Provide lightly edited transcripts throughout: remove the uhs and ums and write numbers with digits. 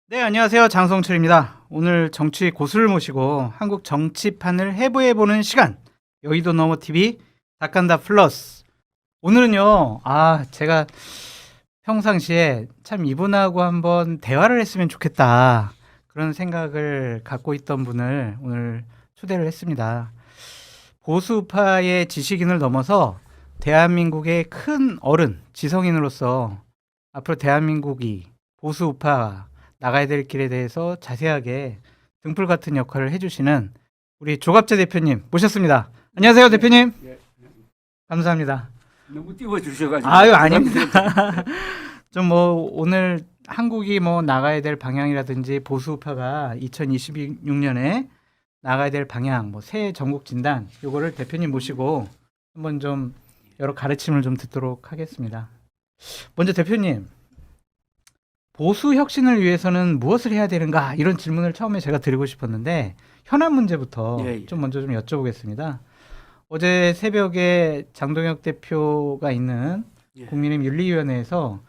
네, 안녕하세요. 장성철입니다. 오늘 정치 고수를 모시고 한국 정치판을 해부해보는 시간. 여의도 너머 TV 닥간다 플러스. 오늘은요, 제가 평상시에 참 이분하고 한번 대화를 했으면 좋겠다. 그런 생각을 갖고 있던 분을 오늘 초대를 했습니다. 보수파의 지식인을 넘어서 대한민국의 큰 어른, 지성인으로서 앞으로 대한민국이 보수우파 나가야 될 길에 대해서 자세하게 등불 같은 역할을 해주시는 우리 조갑재 대표님 모셨습니다. 안녕하세요, 대표님. 예. 감사합니다. 너무 띄워주셔가지고. 아유, 아닙니다. 좀 오늘 한국이 나가야 될 방향이라든지 보수우파가 2026년에 나가야 될 방향, 새 전국 진단, 요거를 대표님 모시고 한번 좀 여러 가르침을 좀 듣도록 하겠습니다. 먼저 대표님, 보수 혁신을 위해서는 무엇을 해야 되는가, 이런 질문을 처음에 제가 드리고 싶었는데 현안 문제부터 좀 먼저 좀 여쭤보겠습니다. 어제 새벽에 장동혁 대표가 있는 국민의힘 윤리위원회에서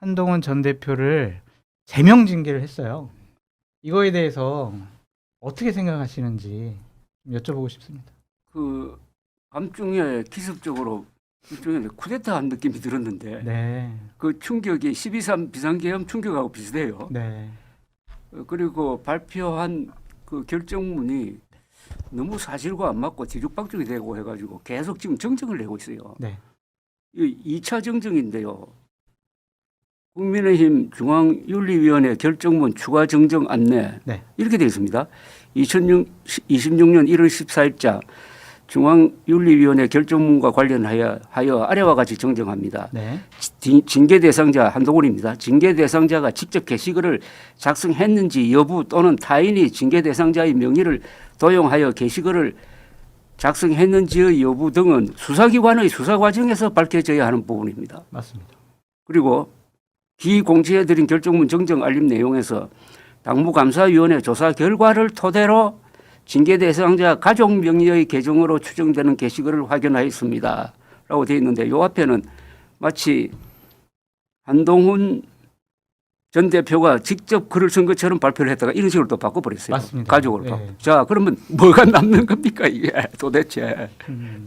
한동훈 전 대표를 제명 징계를 했어요. 이거에 대해서 어떻게 생각하시는지 좀 여쭤보고 싶습니다. 그 밤중에 기습적으로 일종의 쿠데타한 느낌이 들었는데 네. 그 충격이 12.3 비상계엄 충격하고 비슷해요. 네. 그리고 발표한 그 결정문이 너무 사실과 안 맞고 뒤죽박죽이 되고 해가지고 계속 지금 정정을 내고 있어요. 네. 이 2차 정정인데요. 국민의힘 중앙윤리위원회 결정문 추가 정정 안내 네. 이렇게 되어 있습니다. 2026년 1월 14일자 중앙윤리위원회 결정문과 관련하여 아래와 같이 정정합니다. 네. 징계 대상자 한동훈입니다. 징계 대상자가 직접 게시글을 작성했는지 여부 또는 타인이 징계 대상자의 명의를 도용하여 게시글을 작성했는지의 여부 등은 수사기관의 수사 과정에서 밝혀져야 하는 부분입니다. 맞습니다. 그리고 기공지해드린 결정문 정정 알림 내용에서 당무감사위원회 조사 결과를 토대로 징계 대상자 가족 명의의 계정으로 추정되는 게시글을 확인하였습니다. 라고 되어 있는데 요 앞에는 마치 한동훈 전 대표가 직접 글을 쓴 것처럼 발표를 했다가 이런 식으로 또 바꿔버렸어요. 맞습니다. 가족으로. 네. 자, 그러면 뭐가 남는 겁니까 이게 도대체.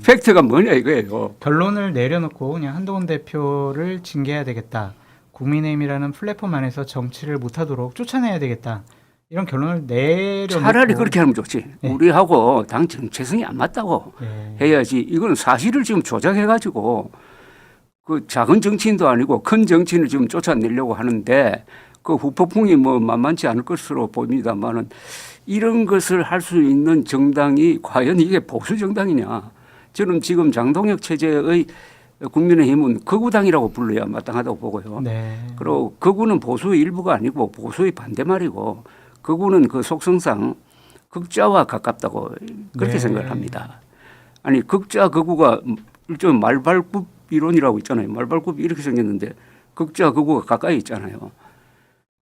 팩트가 뭐냐 이거예요. 결론을 내려놓고 그냥 한동훈 대표를 징계해야 되겠다. 국민의힘이라는 플랫폼 안에서 정치를 못하도록 쫓아내야 되겠다. 이런 결론을 내려놓고 차라리 그렇게 하면 좋지. 네. 우리하고 당 정체성이 안 맞다고 해야지. 이건 사실을 지금 조작해가지고 그 작은 정치인도 아니고 큰 정치인을 지금 쫓아내려고 하는데 그 후폭풍이 만만치 않을 것으로 보입니다만은 이런 것을 할 수 있는 정당이 과연 이게 보수 정당이냐. 저는 지금 장동혁 체제의 국민의힘은 극우당이라고 불러야 마땅하다고 보고요. 네. 그리고 극우는 보수의 일부가 아니고 보수의 반대말이고 극우는 그 속성상 극좌와 가깝다고 그렇게 네. 생각을 합니다. 아니 극좌 극우가 일종의 말발굽 이론이라고 있잖아요. 말발굽이 이렇게 생겼는데 극좌 극우가 가까이 있잖아요.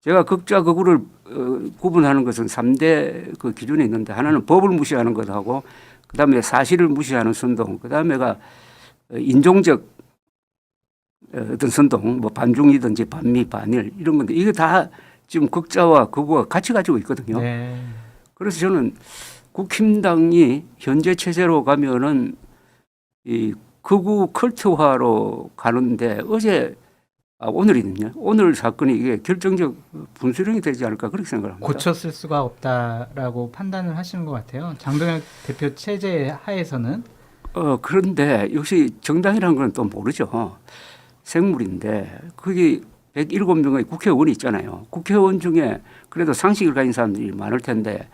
제가 극좌 극우를 구분하는 것은 3대 그 기준이 있는데 하나는 법을 무시하는 것하고 그다음에 사실을 무시하는 선동, 그다음에가 인종적 어떤 선동, 반중이든지 반미, 반일 이런 건데 이게 다 지금 극좌와 극우가 같이 가지고 있거든요. 네. 그래서 그래서 저는 국힘당이 현재 체제로 가면은 이 극우 컬트화로 가는데 오늘이거든요. 오늘 사건이 이게 결정적 분수령이 되지 않을까 그렇게 생각합니다. 고쳤을 수가 없다라고 판단을 하시는 것 같아요. 장동혁 대표 체제 하에서는. 그런데 역시 정당이라는 건 또 모르죠. 생물인데 거기 107명의 국회의원이 있잖아요. 국회의원 중에 그래도 상식을 가진 사람들이 많을 텐데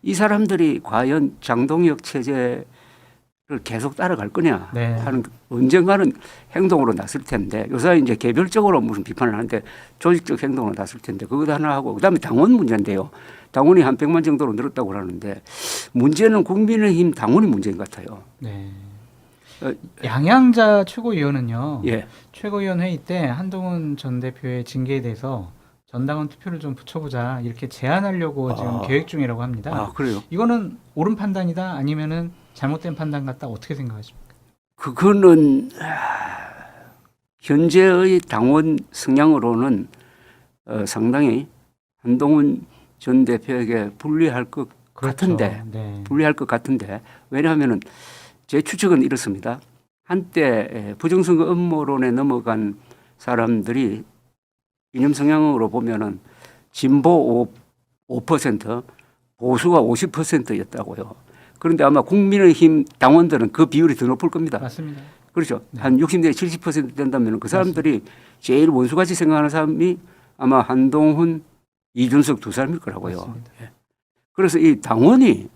이 사람들이 과연 장동혁 체제를 계속 따라갈 거냐 하는 언젠가는 행동으로 나설 텐데 요새 이제 개별적으로 무슨 비판을 하는데 조직적 행동으로 나설 텐데 그것 하나 하고 그다음에 당원 문제인데요. 당원이 한 100만 정도로 늘었다고 하는데 문제는 국민의힘 당원이 문제인 것 같아요. 네. 양양자 최고위원은요. 예. 최고위원 회의 때 한동훈 전 대표의 징계에 대해서 전당원 투표를 좀 붙여보자 이렇게 제안하려고 지금 계획 중이라고 합니다. 그래요? 이거는 옳은 판단이다 아니면은 잘못된 판단 같다 어떻게 생각하십니까? 그거는 현재의 당원 성향으로는 상당히 한동훈 전 대표에게 불리할 것 그렇죠. 같은데 네. 불리할 것 같은데 왜냐하면은 제 추측은 이렇습니다. 한때 부정선거 음모론에 넘어간 사람들이 이념 성향으로 보면은 진보 5%, 보수가 50%였다고요. 그런데 아마 국민의힘 당원들은 그 비율이 더 높을 겁니다. 맞습니다. 그렇죠. 네. 한 60 내지 70% 된다면 그 사람들이 제일 원수같이 생각하는 사람이 아마 한동훈, 이준석 두 사람일 거라고요. 맞습니다. 예. 그래서 이 당원이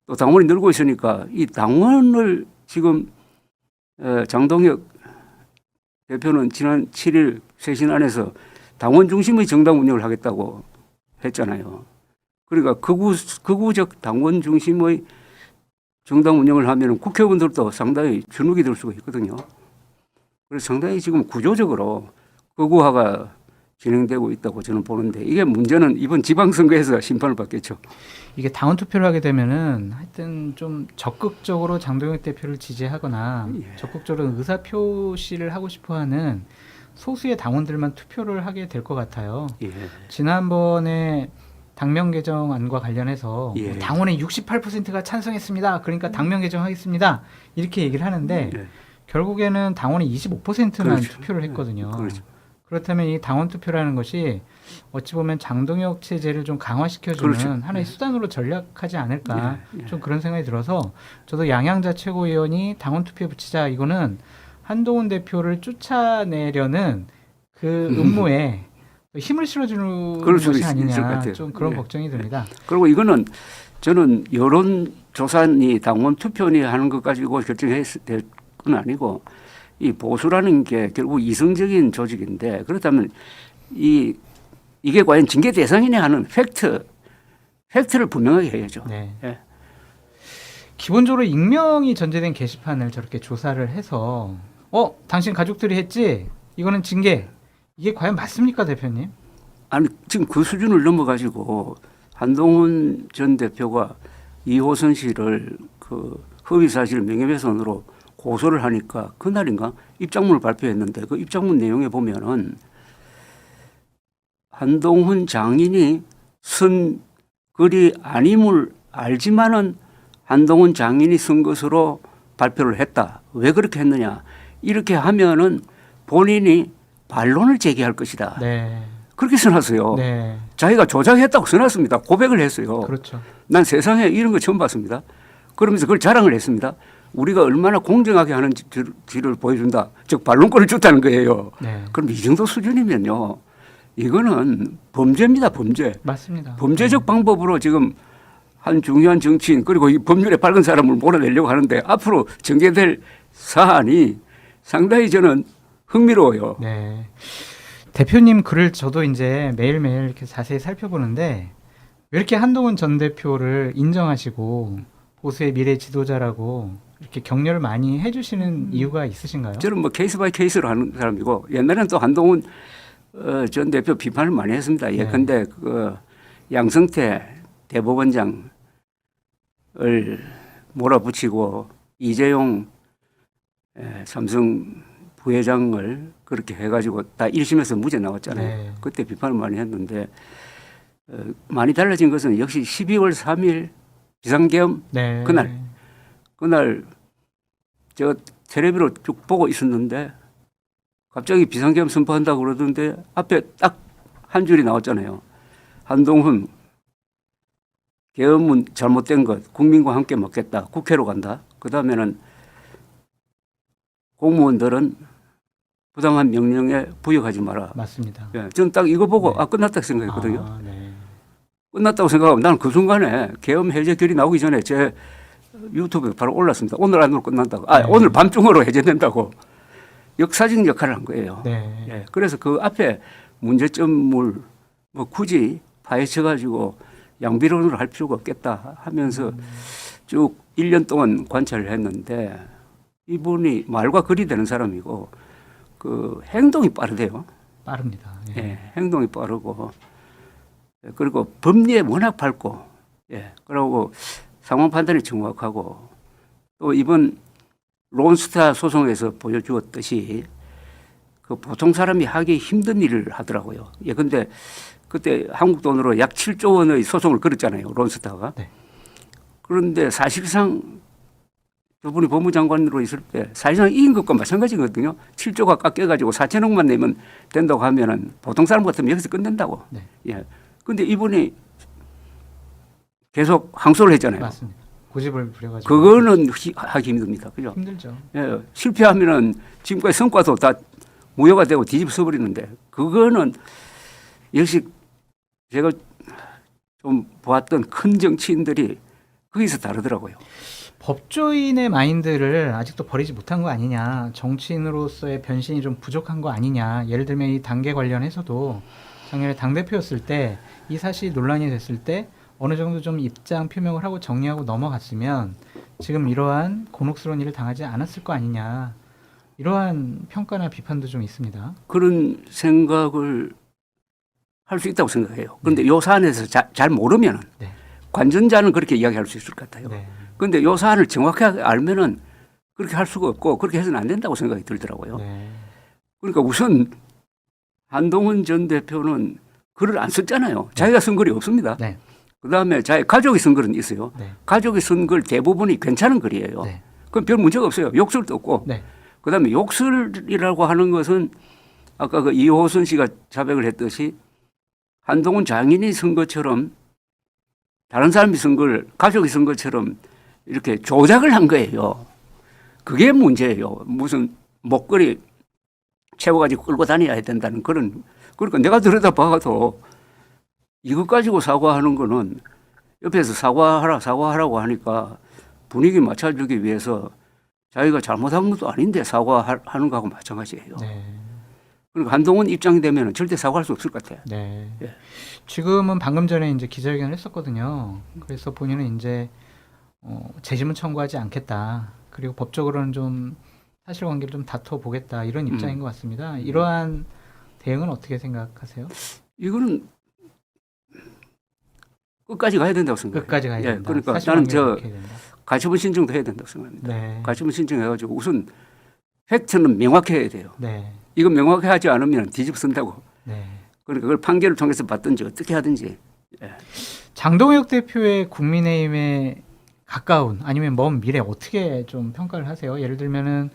또 당원이 늘고 있으니까 이 당원을 지금 장동혁 대표는 지난 7일 쇄신안에서 당원 중심의 정당 운영을 하겠다고 했잖아요. 그러니까 극우적 당원 중심의 정당 운영을 하면 국회의원들도 상당히 주눅이 들 수가 있거든요. 그래서 상당히 지금 구조적으로 극우화가 진행되고 있다고 저는 보는데 이게 문제는 이번 지방선거에서 심판을 받겠죠. 이게 당원 투표를 하게 되면은 하여튼 좀 적극적으로 장동혁 대표를 지지하거나 예. 적극적으로 의사 표시를 하고 싶어하는 소수의 당원들만 투표를 하게 될 것 같아요. 예. 지난번에 당명 개정안과 관련해서 예. 뭐 당원의 68%가 찬성했습니다. 그러니까 당명 개정하겠습니다. 이렇게 얘기를 하는데 예. 결국에는 당원의 25%만 그렇죠. 투표를 했거든요. 그렇죠. 그렇다면 이 당원 투표라는 것이 어찌 보면 장동혁 체제를 좀 강화시켜주는 그렇죠. 하나의 수단으로 전략하지 않을까 예. 좀 그런 생각이 들어서 저도 양양자 최고위원이 당원 투표에 붙이자 이거는 한동훈 대표를 쫓아내려는 그 음모에 힘을 실어주는 그럴 수도 것이 있을 것 아니냐 같아요. 좀 그런 예. 걱정이 듭니다. 그리고 이거는 저는 여론조사니 당원 투표니 하는 것 가지고 결정해야 될 건 아니고 이 보수라는 게 결국 이성적인 조직인데 그렇다면 이게 과연 징계 대상이냐 하는 팩트를 분명하게 해야죠. 네. 예. 기본적으로 익명이 전제된 게시판을 저렇게 조사를 해서 당신 가족들이 했지? 이거는 징계. 이게 과연 맞습니까, 대표님? 아니 지금 그 수준을 넘어가지고 한동훈 전 대표가 이호선 씨를 그 허위사실 명예훼손으로 고소를 하니까 그날인가 입장문을 발표했는데 그 입장문 내용에 보면은 한동훈 장인이 쓴 글이 아님을 알지만은 한동훈 장인이 쓴 것으로 발표를 했다. 왜 그렇게 했느냐? 이렇게 하면은 본인이 반론을 제기할 것이다. 네. 그렇게 써놨어요. 네. 자기가 조작했다고 써놨습니다. 고백을 했어요. 그렇죠. 난 세상에 이런 거 처음 봤습니다. 그러면서 그걸 자랑을 했습니다. 우리가 얼마나 공정하게 하는지를 보여준다. 즉 반론권을 줬다는 거예요. 네. 그럼 이 정도 수준이면요. 이거는 범죄입니다. 범죄. 맞습니다. 범죄적 방법으로 지금 한 중요한 정치인 그리고 이 법률에 밝은 사람을 몰아내려고 하는데 앞으로 전개될 사안이 상당히 저는 흥미로워요. 네. 대표님 글을 저도 이제 매일매일 이렇게 자세히 살펴보는데 왜 이렇게 한동훈 전 대표를 인정하시고 보수의 미래 지도자라고 이렇게 격려를 많이 해주시는 이유가 있으신가요? 저는 뭐 케이스 바이 케이스로 하는 사람이고 옛날에는 또 한동훈 전 대표 비판을 많이 했습니다. 예컨대 그 양성태 대법원장을 몰아붙이고 이재용 삼성 부회장을 그렇게 해가지고 다 1심에서 무죄 나왔잖아요. 네. 그때 비판을 많이 했는데 많이 달라진 것은 역시 12월 3일 비상계엄 네. 그날 제가 텔레비로 쭉 보고 있었는데 갑자기 비상계엄 선포한다고 그러던데 앞에 딱 한 줄이 나왔잖아요. 한동훈 계엄은 잘못된 것 국민과 함께 먹겠다. 국회로 간다. 그다음에는 공무원들은 부당한 명령에 부역하지 마라. 맞습니다. 예, 저는 딱 이거 보고 네. 끝났다고 생각했거든요. 아, 네. 끝났다고 생각하면 나는 그 순간에 계엄 해제 결의 나오기 전에 제 유튜브에 바로 올랐습니다. 오늘 안으로 끝난다고. 네. 오늘 밤중으로 해제된다고. 역사적 역할을 한 거예요. 네. 예, 그래서 그 앞에 문제점을 뭐 굳이 파헤쳐가지고 양비론으로 할 필요가 없겠다 하면서 쭉 1년 동안 관찰을 했는데 이분이 말과 글이 되는 사람이고 그 행동이 빠르대요. 빠릅니다. 예. 예, 행동이 빠르고 그리고 법리에 워낙 밝고 예, 그리고 상황 판단이 정확하고 또 이번 론스타 소송에서 보여주었듯이 그 보통 사람이 하기 힘든 일을 하더라고요. 예, 근데 그때 한국 돈으로 약 7조 원의 소송을 걸었잖아요. 론스타가. 네. 그런데 사실상 저분이 법무장관으로 있을 때 사실상 이긴 것과 마찬가지거든요. 7조가 깎여가지고 4천억만 내면 된다고 하면은 보통 사람 같으면 여기서 끝낸다고. 네. 예. 근데 이분이 계속 항소를 했잖아요. 맞습니다. 고집을 부려가지고 그거는 하기 힘듭니다. 그죠? 힘들죠. 예. 실패하면은 지금까지 성과도 다 무효가 되고 뒤집어 버리는데 그거는 역시 제가 좀 보았던 큰 정치인들이 거기서 다르더라고요. 법조인의 마인드를 아직도 버리지 못한 거 아니냐, 정치인으로서의 변신이 좀 부족한 거 아니냐. 예를 들면 이 단계 관련해서도 작년에 당대표였을 때 이 사실이 논란이 됐을 때 어느 정도 좀 입장 표명을 하고 정리하고 넘어갔으면 지금 이러한 곤혹스러운 일을 당하지 않았을 거 아니냐. 이러한 평가나 비판도 좀 있습니다. 그런 생각을 할 수 있다고 생각해요. 그런데 요 사안에서 잘 모르면 네. 관전자는 그렇게 이야기할 수 있을 것 같아요. 네. 그런데 요 사안을 정확하게 알면은 그렇게 할 수가 없고 그렇게 해서는 안 된다고 생각이 들더라고요. 네. 그러니까 우선 한동훈 전 대표는 글을 안 썼잖아요. 자기가 쓴 글이 없습니다. 네. 그다음에 자기 가족이 쓴 글은 있어요. 네. 가족이 쓴 글 대부분이 괜찮은 글이에요. 네. 그건 별 문제가 없어요. 욕설도 없고. 네. 그다음에 욕설이라고 하는 것은 아까 그 이호선 씨가 자백을 했듯이 한동훈 장인이 쓴 것처럼 다른 사람이 쓴 걸 가족이 쓴 것처럼 이렇게 조작을 한 거예요. 그게 문제예요. 무슨 목걸이 채워가지고 끌고 다녀야 된다는 그런. 그러니까 내가 들여다봐도 이것 가지고 사과하는 거는 옆에서 사과하라고 하니까 분위기 맞춰주기 위해서 자기가 잘못한 것도 아닌데 사과하는 거하고 마찬가지예요. 네. 그러니까 한동훈 입장이 되면 절대 사과할 수 없을 것 같아요. 네. 예. 지금은 방금 전에 이제 기자회견을 했었거든요. 그래서 본인은 이제 재심은 청구하지 않겠다. 그리고 법적으로는 좀 사실관계를 좀 다퉈 보겠다 이런 입장인 것 같습니다. 이러한 대응은 어떻게 생각하세요? 이거는 끝까지 가야 된다고 생각해요. 끝까지 가야 된다. 그러니까 나는 사실관계를 밝혀야 된다. 가처분 신청도 해야 된다고 생각합니다. 네. 가처분 신청해가지고 우선 팩트는 명확해야 돼요. 네. 이거 명확하지 않으면 뒤집어 쓴다고. 네. 그러니까 그걸 판결을 통해서 받든지 어떻게 하든지. 예. 장동혁 대표의 국민의힘에 가까운 아니면 먼 미래 어떻게 좀 평가를 하세요? 예를 들면은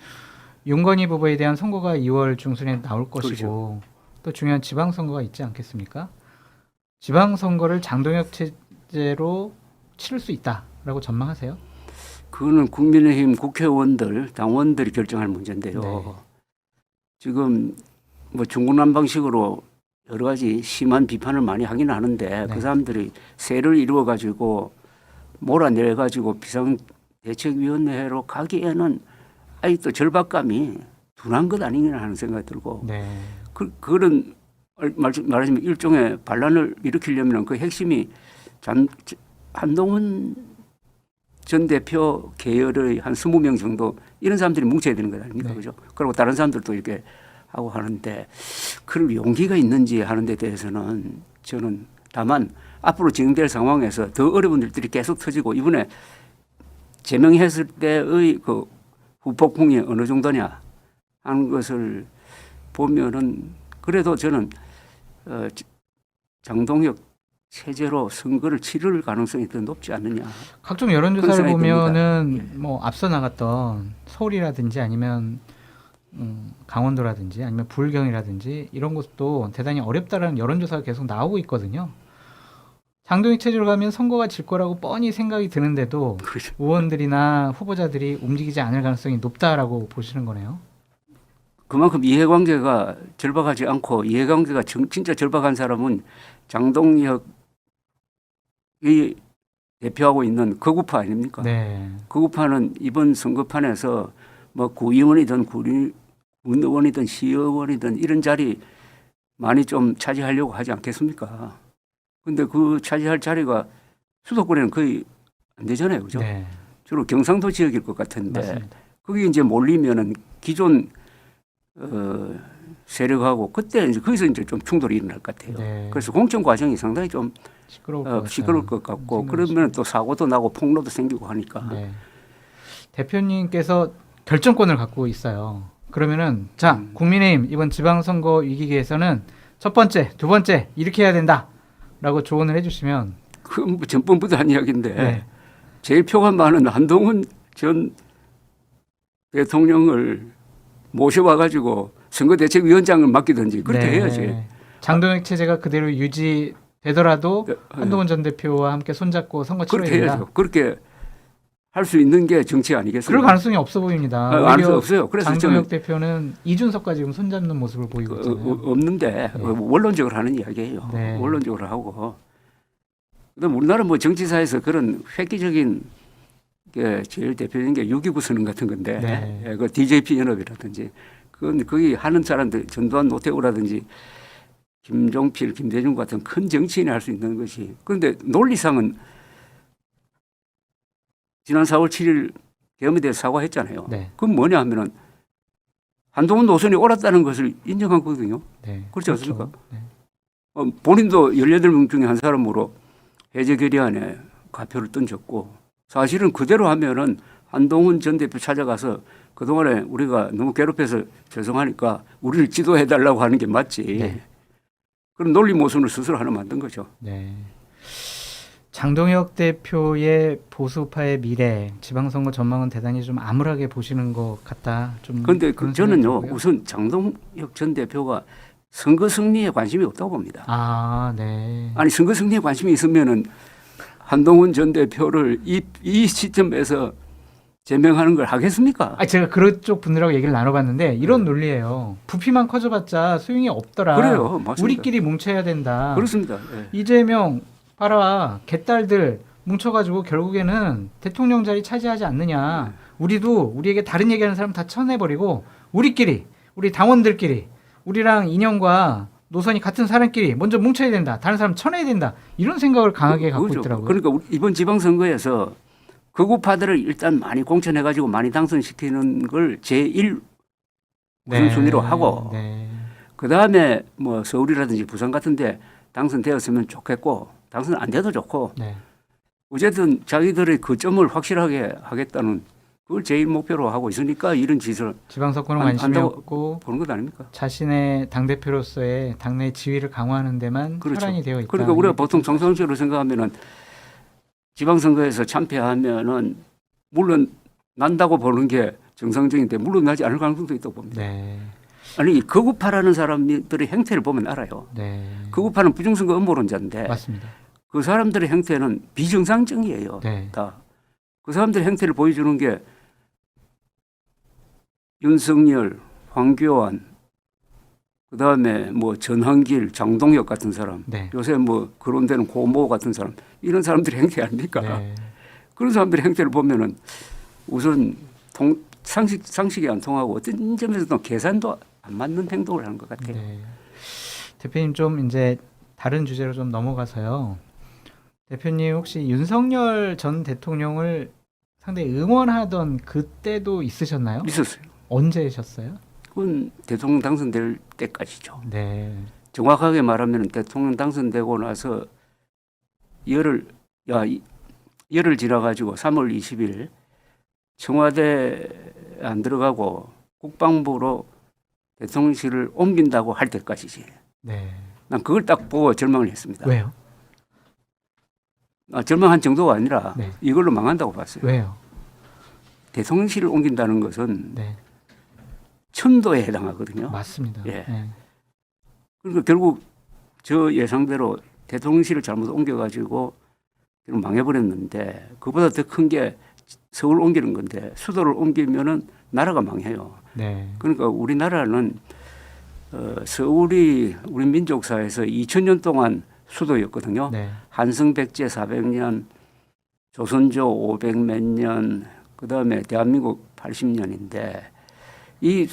윤건희 부부에 대한 선고가 2월 중순에 나올 것이고 또 중요한 지방선거가 있지 않겠습니까? 지방선거를 장동혁 체제로 치를 수 있다라고 전망하세요? 그거는 국민의힘 국회의원들, 당원들이 결정할 문제인데요. 네. 지금 뭐 중구난방식으로 여러 가지 심한 비판을 많이 하긴 하는데 네. 그 사람들이 세를 이루어 가지고 몰아내 가지고 비상대책위원회로 가기에는 아직도 절박감이 둔한 것 아니냐 하는 생각이 들고 네. 그런 말하자면 일종의 반란을 일으키려면 그 핵심이 한동훈 전 대표 계열의 한 20명 정도 이런 사람들이 뭉쳐야 되는 것 아닙니까? 네. 그죠? 그리고 다른 사람들도 이렇게 하고 하는데 그럴 용기가 있는지 하는 데 대해서는 저는 다만 앞으로 진행될 상황에서 더 어려운 일들이 계속 터지고 이번에 제명했을 때의 그 후폭풍이 어느 정도냐 하는 것을 보면은 그래도 저는 장동혁 체제로 선거를 치를 가능성이 더 높지 않느냐. 각종 그런 여론조사를 생각이 보면은 듭니다. 뭐 앞서 나갔던 서울이라든지 아니면 강원도라든지 아니면 부울경이라든지 이런 곳도 대단히 어렵다라는 여론조사가 계속 나오고 있거든요. 장동혁 체제로 가면 선거가 질 거라고 뻔히 생각이 드는데도 그렇죠. 의원들이나 후보자들이 움직이지 않을 가능성이 높다라고 보시는 거네요. 그만큼 이해관계가 절박하지 않고 이해관계가 진짜 절박한 사람은 장동혁이 대표하고 있는 거구파 아닙니까? 네. 거구파는 이번 선거판에서 뭐 구의원이든 군의원이든 시의원이든 이런 자리 많이 좀 차지하려고 하지 않겠습니까? 근데 그 차지할 자리가 수도권에는 거의 안 되잖아요. 그죠? 네. 주로 경상도 지역일 것 같은데 맞습니다. 거기 이제 몰리면은 기존 세력하고 그때 이제 거기서 이제 좀 충돌이 일어날 것 같아요. 네. 그래서 공천 과정이 상당히 좀 시끄러울 것 같고 생각이 그러면 또 사고도 나고 폭로도 생기고 하니까 네. 대표님께서 결정권을 갖고 있어요. 그러면은 자 국민의힘 이번 지방선거 위기기에서는 첫 번째, 두 번째 이렇게 해야 된다라고 조언을 해주시면 그건 뭐 전번부터 한 이야기인데 네. 제일 표가 많은 한동훈 전 대통령을 모셔와가지고 선거대책위원장을 맡기든지 그렇게 네. 해야지. 장동혁 체제가 그대로 유지되더라도 네. 한동훈 전 대표와 함께 손잡고 선거 치러야 그렇게 된다. 해야죠. 그렇게 할 수 있는 게 정치 아니겠습니까? 그럴 가능성이 없어 보입니다. 가능성이 오히려 없어요. 그래서 장동혁 저는 대표는 이준석과 지금 손잡는 모습을 보이고 있잖아요. 없는데 네. 원론적으로 하는 이야기예요. 네. 원론적으로 하고. 그다음 우리나라 뭐 정치사에서 그런 획기적인 게 제일 대표적인 게 6.29 선언 같은 건데, 네. 예, 그 DJP 연합이라든지 그건 거기 하는 사람들 전두환 노태우라든지 김종필, 김대중 같은 큰 정치인이 할 수 있는 것이. 그런데 논리상은 지난 4월 7일 계엄에 대해서 사과했잖아요. 네. 그건 뭐냐 하면은 한동훈 노선이 옳았다는 것을 인정한 거거든요. 네. 그렇지 않습니까? 네. 본인도 18명 중에 한 사람으로 해제 결의안에 가표를 던졌고 사실은 그대로 하면은 한동훈 전 대표 찾아가서 그동안에 우리가 너무 괴롭혀서 죄송하니까 우리를 지도해달라고 하는 게 맞지. 네. 그런 논리 모순을 스스로 하나 만든 거죠. 네. 장동혁 대표의 보수파의 미래, 지방선거 전망은 대단히 좀 암울하게 보시는 것 같다. 좀. 그런데 그런 생각이 저는요, 들고요. 우선 장동혁 전 대표가 선거 승리에 관심이 없다고 봅니다. 아, 네. 아니 선거 승리에 관심이 있으면은 한동훈 전 대표를 이 시점에서 제명하는 걸 하겠습니까? 아, 제가 그쪽 분들하고 얘기를 나눠봤는데 이런 논리예요. 부피만 커져봤자 소용이 없더라. 그래요, 맞습니다. 우리끼리 뭉쳐야 된다. 그렇습니다. 예. 이재명 봐라, 개딸들 뭉쳐가지고 결국에는 대통령 자리 차지하지 않느냐. 우리도 우리에게 다른 얘기하는 사람 다 쳐내버리고 우리끼리, 우리 당원들끼리, 우리랑 인연과 노선이 같은 사람끼리 먼저 뭉쳐야 된다. 다른 사람 쳐내야 된다. 이런 생각을 강하게 갖고 그거죠. 있더라고요. 그러니까 우리 이번 지방선거에서 극우파들을 일단 많이 공천해가지고 많이 당선시키는 걸 제1 우선순위로 하고 네. 그 다음에 뭐 서울이라든지 부산 같은데 당선되었으면 좋겠고 당선 안 돼도 좋고 네. 어쨌든 자기들의 그 점을 확실하게 하겠다는 그걸 제일 목표로 하고 있으니까 이런 짓을 지방선거는 안- 관심이 안다고 없고 보는 것 아닙니까? 자신의 당대표로서의 당내 지위를 강화하는 데만 그렇죠. 혈안이 되어 있다. 그러니까 우리가 이렇게 보통 정상적으로 생각하면은 지방선거에서 참패하면은 물론 난다고 보는 게 정상적인데 물론 나지 않을 가능성도 있다고 봅니다. 네. 아니 극우파라는 사람들의 행태를 보면 알아요. 네. 극우파는 부정선거 음모론자인데 맞습니다. 그 사람들의 행태는 비정상적이에요. 네. 다. 그 사람들의 행태를 보여주는 게 윤석열, 황교안, 그 다음에 뭐 전한길, 장동혁 같은 사람, 네. 요새 뭐 거론되는 고모 같은 사람, 이런 사람들의 행태 아닙니까? 네. 그런 사람들의 행태를 보면은 우선 상식이 안 통하고 어떤 점에서도 계산도 안 맞는 행동을 하는 것 같아요. 네. 대표님 좀 이제 다른 주제로 좀 넘어가서요. 대표님 혹시 윤석열 전 대통령을 상당히 응원하던 그때도 있으셨나요? 있었어요. 언제셨어요? 그건 대통령 당선될 때까지죠. 네. 정확하게 말하면 대통령 당선되고 나서 열흘 지나가지고 3월 20일 청와대 안 들어가고 국방부로 대통령실을 옮긴다고 할 때까지지. 네. 난 그걸 딱 보고 절망을 했습니다. 왜요? 절망한 정도가 아니라 네. 이걸로 망한다고 봤어요. 왜요? 대통령실을 옮긴다는 것은 네. 천도에 해당하거든요. 맞습니다. 예. 네. 그러니까 결국 저 예상대로 대통령실을 잘못 옮겨가지고 망해버렸는데 그보다 더 큰 게 서울 옮기는 건데 수도를 옮기면은 나라가 망해요. 네. 그러니까 우리나라는 서울이 우리 민족사에서 2000년 동안 수도였거든요. 네. 한성백제 400년, 조선조 500몇 년, 그다음에 대한민국 80년인데 이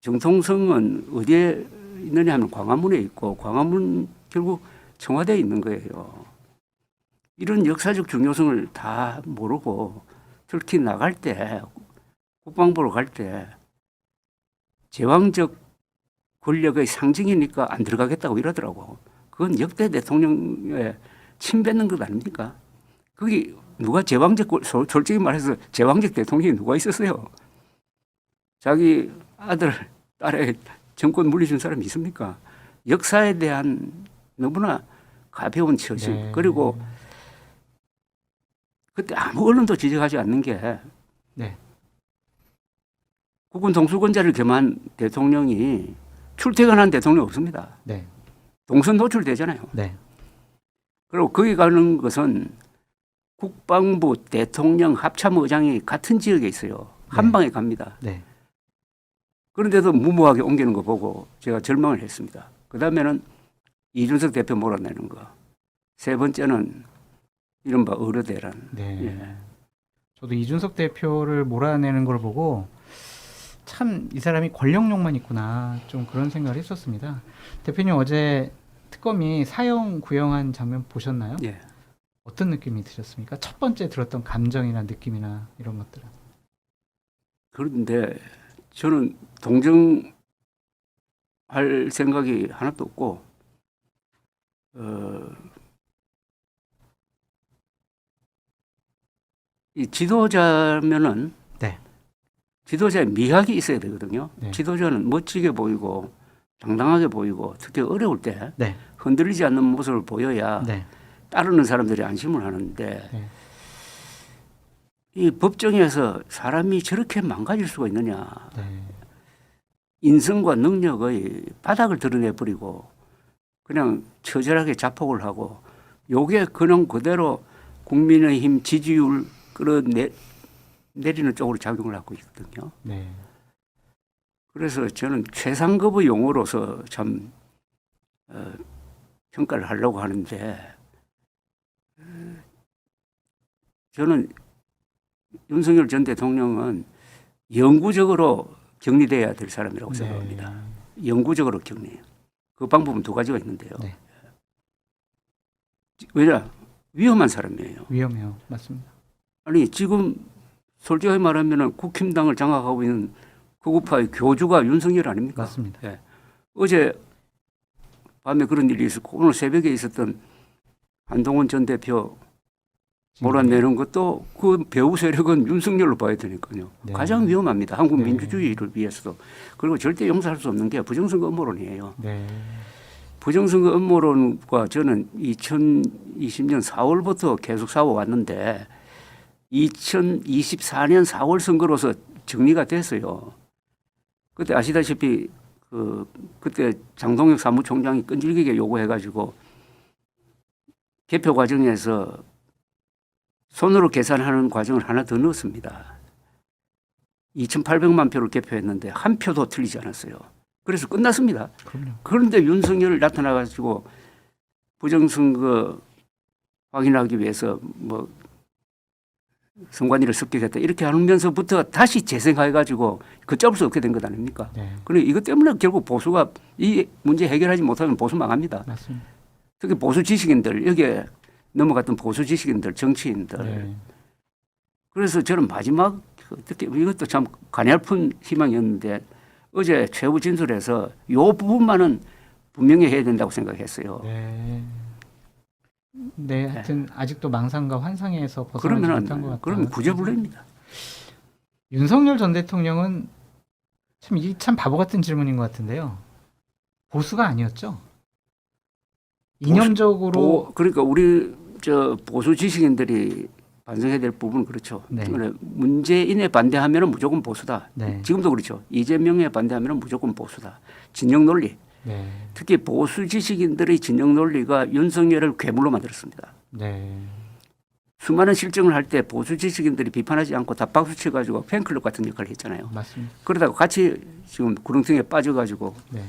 정통성은 어디에 있느냐 하면 광화문에 있고 광화문 결국 청와대에 있는 거예요. 이런 역사적 중요성을 다 모르고 특히 나갈 때 국방부로 갈 때 제왕적 권력의 상징이니까 안 들어가겠다고 이러더라고. 그건 역대 대통령의 침 뱉는 것 아닙니까? 거기 누가 제왕적 솔직히 말해서 제왕적 대통령이 누가 있었어요? 자기 아들 딸의 정권 물려준 사람이 있습니까? 역사에 대한 너무나 가벼운 처신. 네. 그리고 그때 아무 언론도 지적하지 않는 게 네. 국군 동수권자를 겸한 대통령이 출퇴근한 대통령 없습니다. 네. 동선 노출되잖아요. 네. 그리고 거기 가는 것은 국방부 대통령 합참의장이 같은 지역에 있어요. 한 네. 방에 갑니다. 네. 그런데도 무모하게 옮기는 거 보고 제가 절망을 했습니다. 그 다음에는 이준석 대표 몰아내는 거. 세 번째는 이른바 어르대란. 네. 예. 저도 이준석 대표를 몰아내는 걸 보고 참 이 사람이 권력욕만 있구나 좀 그런 생각을 했었습니다. 대표님 어제 특검이 사형 구형한 장면 보셨나요? 예. 어떤 느낌이 드셨습니까? 첫 번째 들었던 감정이나 느낌이나 이런 것들은. 그런데 저는 동정할 생각이 하나도 없고 이 지도자면은 네. 지도자의 미학이 있어야 되거든요. 네. 지도자는 멋지게 보이고 당당하게 보이고 특히 어려울 때 네. 흔들리지 않는 모습을 보여야 네. 따르는 사람들이 안심을 하는데 네. 이 법정에서 사람이 저렇게 망가질 수가 있느냐. 네. 인성과 능력의 바닥을 드러내버리고 그냥 처절하게 자폭을 하고 요게 그냥 그대로 국민의힘 지지율 끌어내리는 쪽으로 작용을 하고 있거든요. 네. 그래서 저는 최상급의 용어로서 참 평가를 하려고 하는데 저는 윤석열 전 대통령은 영구적으로 격리돼야 될 사람이라고 생각합니다. 영구적으로 격리. 그 방법은 두 가지가 있는데요. 네. 왜냐? 위험한 사람이에요. 위험해요. 맞습니다. 아니 지금 솔직하게 말하면 국힘당을 장악하고 있는 극우파의 교주가 윤석열 아닙니까? 맞습니다. 예. 어제 밤에 그런 일이 있었고 오늘 새벽에 있었던 한동훈 전 대표 몰아내는 것도 그 배후 세력은 윤석열로 봐야 되니까요. 네. 가장 위험합니다. 한국 네. 민주주의를 위해서도. 그리고 절대 용서할 수 없는 게 부정선거 음모론이에요. 네. 부정선거 음모론과 저는 2020년 4월부터 계속 싸워왔는데 2024년 4월 선거로서 정리가 됐어요. 그때 아시다시피 그때 장동혁 사무총장이 끈질기게 요구해가지고 개표 과정에서 손으로 계산하는 과정을 하나 더 넣었습니다. 2,800만 표를 개표했는데 한 표도 틀리지 않았어요. 그래서 끝났습니다. 그럼요. 그런데 윤석열 나타나가지고 부정선거 확인하기 위해서 뭐 선관위를 습격했다 이렇게 하면서부터 다시 재생해가지고 걷잡을 수 없게 된 것 아닙니까? 네. 그리고 이것 때문에 결국 보수가 이 문제 해결하지 못하면 보수 망합니다. 맞습니다. 특히 보수 지식인들 여기에 넘어갔던 보수 지식인들 정치인들. 네. 그래서 저는 마지막 특히 이것도 참 가냘픈 희망이었는데 어제 최후 진술에서 이 부분만은 분명히 해야 된다고 생각했어요. 네. 네, 하여튼 아직도 망상과 환상에서 벗어나지 못한 것 같다. 그러면 구제불능입니다. 윤석열 전 대통령은 참 바보 같은 질문인 것 같은데요. 보수가 아니었죠? 이념적으로 그러니까 우리 보수 지식인들이 반성해야 될 부분은 그렇죠. 네. 문재인에 반대하면 무조건 보수다. 네. 지금도 그렇죠. 이재명에 반대하면 무조건 보수다. 진영 논리. 네. 특히 보수 지식인들의 진영 논리가 윤석열을 괴물로 만들었습니다. 네. 수많은 실정을 할 때 보수 지식인들이 비판하지 않고 다 박수 쳐가지고 팬클럽 같은 역할을 했잖아요. 맞습니다. 그러다가 같이 지금 구렁텅이에 빠져가지고 네.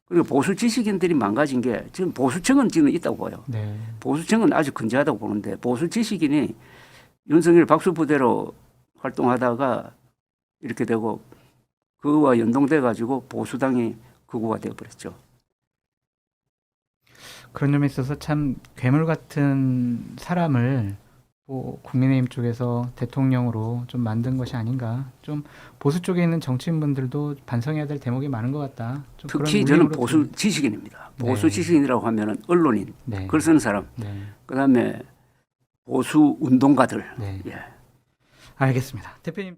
그리고 보수 지식인들이 망가진 게 지금 보수층은 지금 있다고 봐요. 네. 보수층은 아주 근저하다고 보는데 보수 지식인이 윤석열 박수 부대로 활동하다가 이렇게 되고 그거와 연동돼 가지고 보수당이 극우가 되어버렸죠. 그런 점에 있어서 참 괴물 같은 사람을 국민의힘 쪽에서 대통령으로 좀 만든 것이 아닌가. 좀 보수 쪽에 있는 정치인분들도 반성해야 될 대목이 많은 것 같다. 좀 특히 그런 저는 울림으로 보수 지식인입니다. 보수 네. 지식인이라고 하면은 언론인, 네. 글 쓰는 사람, 네. 그다음에 보수 운동가들. 네. 예. 알겠습니다. 대표님.